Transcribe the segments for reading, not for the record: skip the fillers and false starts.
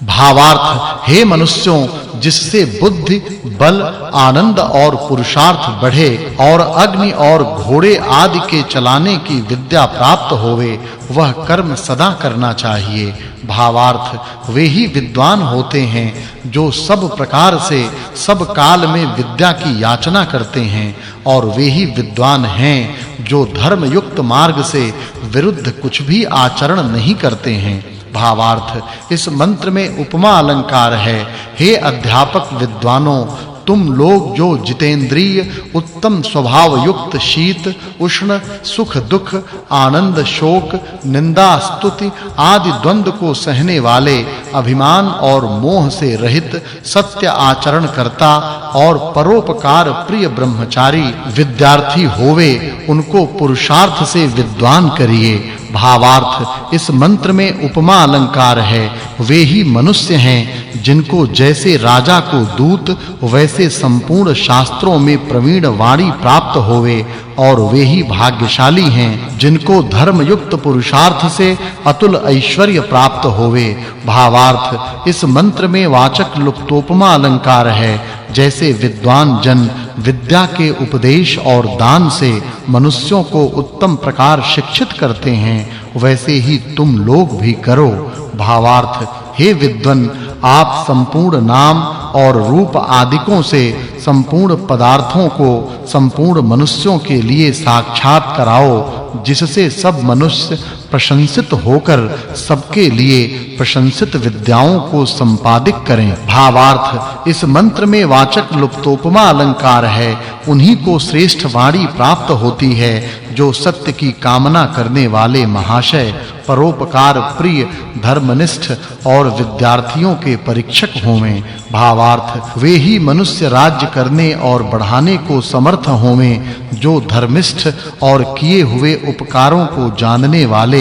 भावार्थ हे मनुष्यों, जिससे बुद्धि, बल, आनंद और पुरुषार्थ बढ़े और अग्नि और घोड़े आदि के चलाने की विद्या प्राप्त होवे, वह कर्म सदा करना चाहिए। भावार्थ वे ही विद्वान होते हैं जो सब प्रकार से सब काल में विद्या की याचना करते हैं, और वे ही विद्वान हैं जो धर्म युक्त मार्ग से विरुद्ध कुछ भी आचरण नहीं करते हैं। भावार्थ इस मंत्र में उपमा अलंकार है। हे अध्यापक विद्वानों, तुम लोग जो जितेंद्रिय, उत्तम स्वभाव युक्त, शीत उष्ण, सुख दुख, आनंद शोक, निंदा स्तुति आदि द्वंद्व को सहने वाले, अभिमान और मोह से रहित, सत्य आचरण करता और परोपकार प्रिय ब्रह्मचारी विद्यार्थी होवे, उनको पुरुषार्थ से विद्वान करिए। भावार्थ इस मंत्र में उपमा अलंकार है। वे ही मनुष्य हैं जिनको जैसे राजा को दूत, वैसे संपूर्ण शास्त्रों में प्रवीण वाणी प्राप्त होवे, और वे ही भाग्यशाली हैं जिनको धर्म युक्त पुरुषार्थ से अतुल ऐश्वर्य प्राप्त होवे। भावार्थ इस मंत्र में वाचक् लुप्तोपमा अलंकार है। जैसे विद्वान जन विद्या के उपदेश और दान से मनुष्यों को उत्तम प्रकार शिक्षित करते हैं, वैसे ही तुम लोग भी करो। भावार्थ हे विद्वन, आप संपूर्ण नाम और रूप आदिकों से संपूर्ण पदार्थों को संपूर्ण मनुष्यों के लिए साक्षात कराओ, जिससे सब मनुष्य प्रशंसित होकर सबके लिए प्रशंसित विद्याओं को संपादित करें। भावार्थ इस मंत्र में वाचक् लुप्तोपमा अलंकार है। उन्हीं को श्रेष्ठ वाणी प्राप्त होती है जो सत्य की कामना करने वाले महाशय, परोपकार प्रिय, धर्मनिष्ठ और विद्यार्थियों के परीक्षक होवें। भावार्थ वे ही मनुष्य राज्य करने और बढ़ाने को समर्थ होवें जो धर्मिष्ठ और किए हुए उपकारों को जानने वाले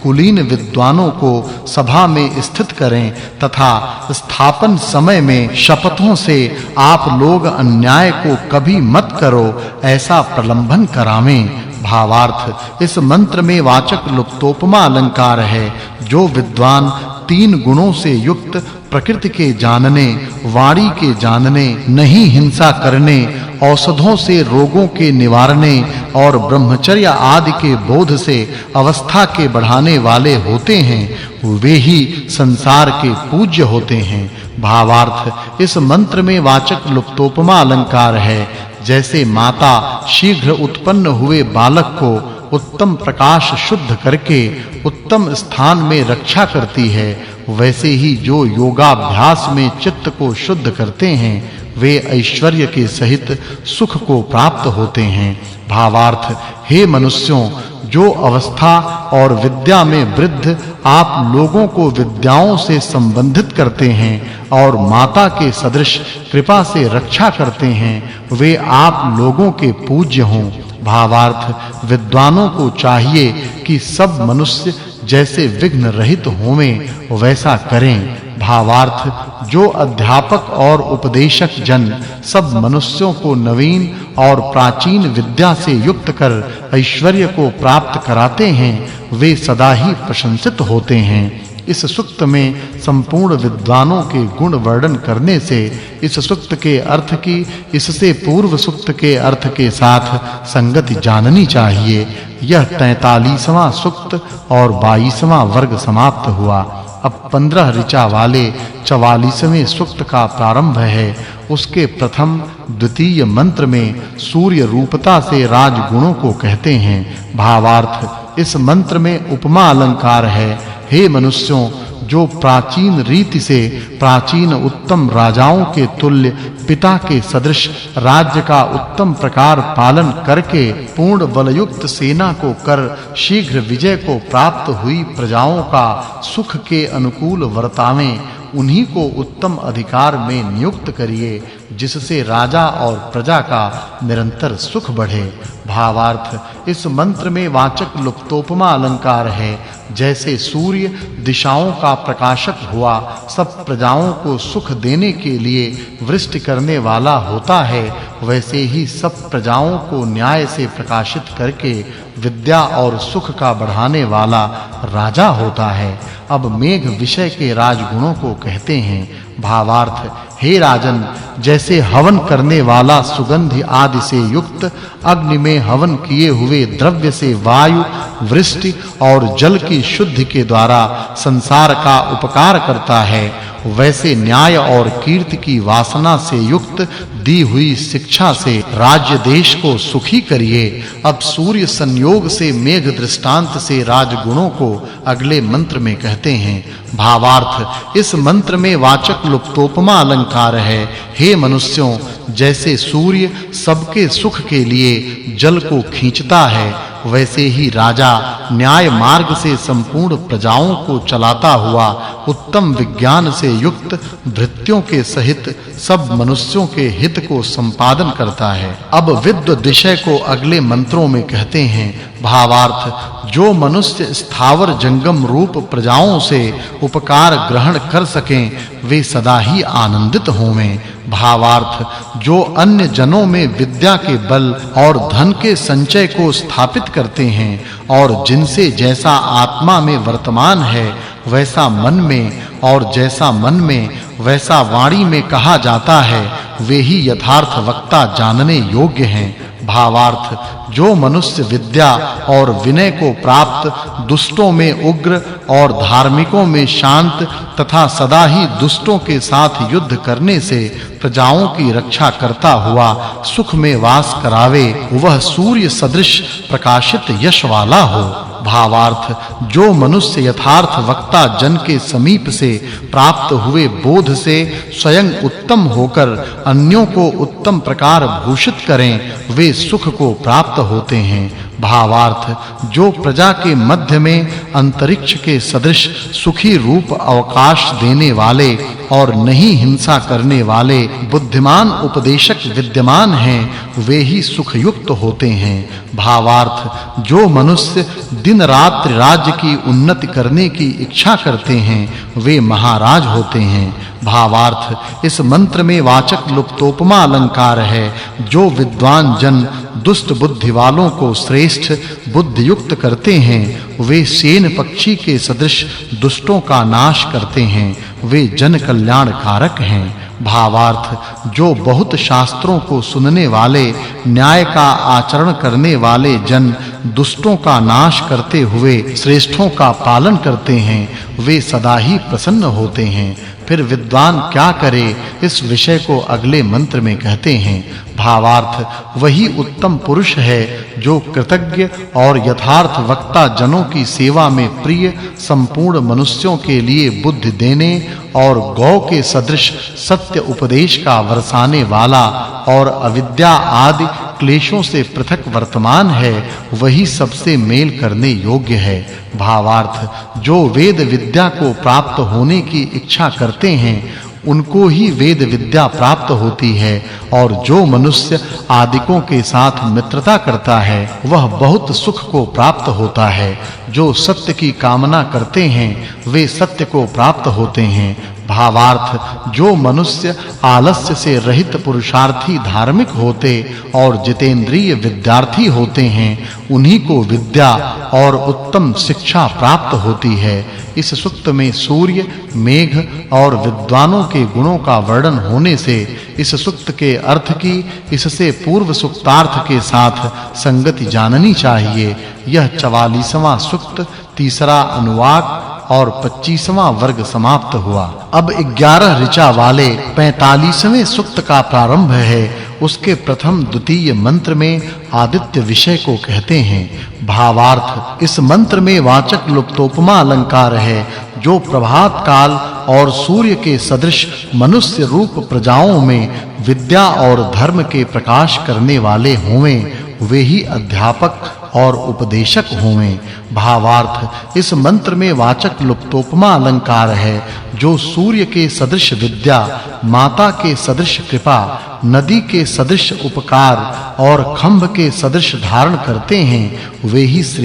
कुलीन विद्वानों को सभा में स्थित करें तथा स्थापन समय में शपथों से आप लोग अन्याय को कभी मत करो, ऐसा प्रलंबन करावें। भावार्थ इस मंत्र में वाचक् लुप्तोपमा अलंकार है। जो विद्वान तीन गुणों से युक्त, प्रकृति के जानने, वाणी के जानने, नहीं हिंसा करने, औषधों से रोगों के निवारने और ब्रह्मचर्य आदि के बोध से अवस्था के बढ़ाने वाले होते हैं, वे ही संसार के पूज्य होते हैं। भावार्थ इस मंत्र में वाचक् लुप्तोपमा अलंकार है। जैसे माता शीघ्र उत्पन्न हुए बालक को उत्तम प्रकाश शुद्ध करके उत्तम स्थान में रक्षा करती है, वैसे ही जो योगाभ्यास में चित्त को शुद्ध करते हैं, वे ऐश्वर्य के सहित सुख को प्राप्त होते हैं। भावार्थ हे मनुष्यों, जो अवस्था और विद्या में वृद्ध आप लोगों को विद्याओं से संबंधित करते हैं और माता के सदृश कृपा से रक्षा करते हैं, वे आप लोगों के पूज्य हों। भावार्थ विद्वानों को चाहिए कि सब मनुष्य जैसे विघ्न रहित होवें, वैसा करें। भावार्थ जो अध्यापक और उपदेशक जन सब मनुष्यों को नवीन और प्राचीन विद्या से युक्त कर ऐश्वर्य को प्राप्त कराते हैं, वे सदा ही प्रशंसित होते हैं। इस सूक्त में संपूर्ण विद्वानों के गुण वर्णन करने से इस सूक्त के अर्थ की इससे पूर्व सूक्त के अर्थ के साथ संगति जाननी चाहिए। यह 43वां सूक्त और 22वां वर्ग समाप्त हुआ। अब 15 ऋचा वाले 44वें सूक्त का प्रारंभ है। उसके प्रथम द्वितीय मंत्र में सूर्य रूपता से राजगुणों को कहते हैं। भावार्थ इस मंत्र में उपमा अलंकार है। हे मनुष्यों, जो प्राचीन रीति से प्राचीन उत्तम राजाओं के तुल्य पिता के सदृश राज्य का उत्तम प्रकार पालन करके पूर्ण बलयुक्त सेना को कर शीघ्र विजय को प्राप्त हुई प्रजाओं का सुख के अनुकूल वर्तावें, उन्हीं को उत्तम अधिकार में नियुक्त करिए। जिससे राजा और प्रजा का निरंतर सुख बढ़े। भावार्थ इस मंत्र में वाचक् लुप्तोपमा अलंकार है। जैसे सूर्य दिशाओं का प्रकाशक हुआ सब प्रजाओं को सुख देने के लिए वृष्टि करने वाला होता है, वैसे ही सब प्रजाओं को न्याय से प्रकाशित करके विद्या और सुख का बढ़ाने वाला राजा होता है। अब मेघ विषय के राजगुणों को कहते हैं। भावार्थ हे राजन, जैसे हवन करने वाला सुगंधि आदि से युक्त अग्नि में हवन किए हुए द्रव्य से वायु, वृष्टि और जल की शुद्धि के द्वारा संसार का उपकार करता है, वैसे न्याय और कीर्ति की वासना से युक्त दी हुई शिक्षा से राज्य देश को सुखी करिए। अब सूर्य संयोग से मेघ दृष्टांत से राजगुणों को अगले मंत्र में कहते हैं। भावार्थ इस मंत्र में वाचक् लुप्तोपमा अलंकार है। हे मनुष्यों, जैसे सूर्य सबके सुख के लिए जल को खींचता है, वैसे ही राजा न्याय मार्ग से संपूर्ण प्रजाओं को चलाता हुआ उत्तम विज्ञान से युक्त भृत्यों के सहित सब मनुष्यों के हित को संपादन करता है। अब विद्वत विषय को अगले मंत्रों में कहते हैं। भावार्थ जो मनुष्य स्थावर जंगम रूप प्रजाओं से उपकार ग्रहण कर सकें, वे सदा ही आनंदित होवें। भावार्थ जो अन्य जनों में विद्या के बल और धन के संचय को स्थापित करते हैं और जिनसे जैसा आत्मा में वर्तमान है वैसा मन में और जैसा मन में वैसा वाणी में कहा जाता है, वे ही यथार्थ वक्ता जानने योग्य हैं। भावार्थ जो मनुष्य विद्या और विनय को प्राप्त दुष्टों में उग्र और धार्मिकों में शांत तथा सदा ही दुष्टों के साथ युद्ध करने से प्रजाओं की रक्षा करता हुआ सुख में वास करावे, वह सूर्य सदृश प्रकाशित यश वाला हो। भावार्थ जो मनुष्य यथार्थ वक्ता जन के समीप से प्राप्त हुए बोध से स्वयं उत्तम होकर अन्यों को उत्तम प्रकार भूषित करें, वे सुख को प्राप्त होते हैं। भावार्थ जो प्रजा के मध्य में अंतरिक्ष के सदृश सुखी रूप अवकाश देने वाले और नहीं हिंसा करने वाले बुद्धिमान उपदेशक विद्यमान हैं, वे ही सुखयुक्त होते हैं। भावार्थ जो मनुष्य दिन रात्रि राज्य की उन्नति करने की इच्छा करते हैं, वे महाराज होते हैं। भावार्थ इस मंत्र में वाचक् लुप्तोपमा अलंकार है। जो विद्वान जन दुष्ट बुद्धि वालों को श्रेष्ठ बुद्धि युक्त करते हैं, वे सेन पक्षी के सदृश दुष्टों का नाश करते हैं, वे जन कल्याण कारक हैं। भावार्थ जो बहुत शास्त्रों को सुनने वाले न्याय का आचरण करने वाले जन दुष्टों का नाश करते हुए श्रेष्ठों का पालन करते हैं, वे सदा ही प्रसन्न होते हैं। फिर विद्वान क्या करे, इस विषय को अगले मंत्र में कहते हैं। भावार्थ वही उत्तम पुरुष है जो कृतज्ञ और यथार्थ वक्ता जनों की सेवा में प्रिय संपूर्ण मनुष्यों के लिए बुद्धि देने और गौ के सदृश सत्य उपदेश का वर्षाने वाला और अविद्या आदि क्लेशों से पृथक वर्तमान है, वही सबसे मेल करने योग्य है। भावार्थ जो वेद विद्या को प्राप्त होने की इच्छा करते हैं, उनको ही वेद विद्या प्राप्त होती है, और जो मनुष्य आदिकों के साथ मित्रता करता है, वह बहुत सुख को प्राप्त होता है। जो सत्य की कामना करते हैं, वे सत्य को प्राप्त होते हैं। भावार्थ जो मनुष्य आलस्य से रहित पुरुषार्थी धार्मिक होते और जितेंद्रिय विद्यार्थी होते हैं, उन्हीं को विद्या और उत्तम शिक्षा प्राप्त होती है। इस सूक्त में सूर्य, मेघ और विद्वानों के गुणों का वर्णन होने से इस सूक्त के अर्थ की इससे पूर्व सूक्तार्थ के साथ संगति जाननी चाहिए। यह 44वां सूक्त, तीसरा अनुवाक और 25वां वर्ग समाप्त हुआ। अब 11 ऋचा वाले 45वें सूक्त का प्रारंभ है। उसके प्रथम द्वितीय मंत्र में आदित्य विषय को कहते हैं। भावार्थ इस मंत्र में वाचक् लुप्तोपमा अलंकार है। जो प्रभात काल और सूर्य के सदृश मनुष्य रूप प्रजाओं में विद्या और धर्म के प्रकाश करने वाले होवें, वे ही अध्यापक और उपदेशक होवें। भावार्थ इस मंत्र में वाचक् लुप्तोपमा अलंकार है। जो सूर्य के सदृश विद्या, माता के सदृश कृपा, नदी के सदृश उपकार और खंभ के सदृश धारण करते हैं, वे ही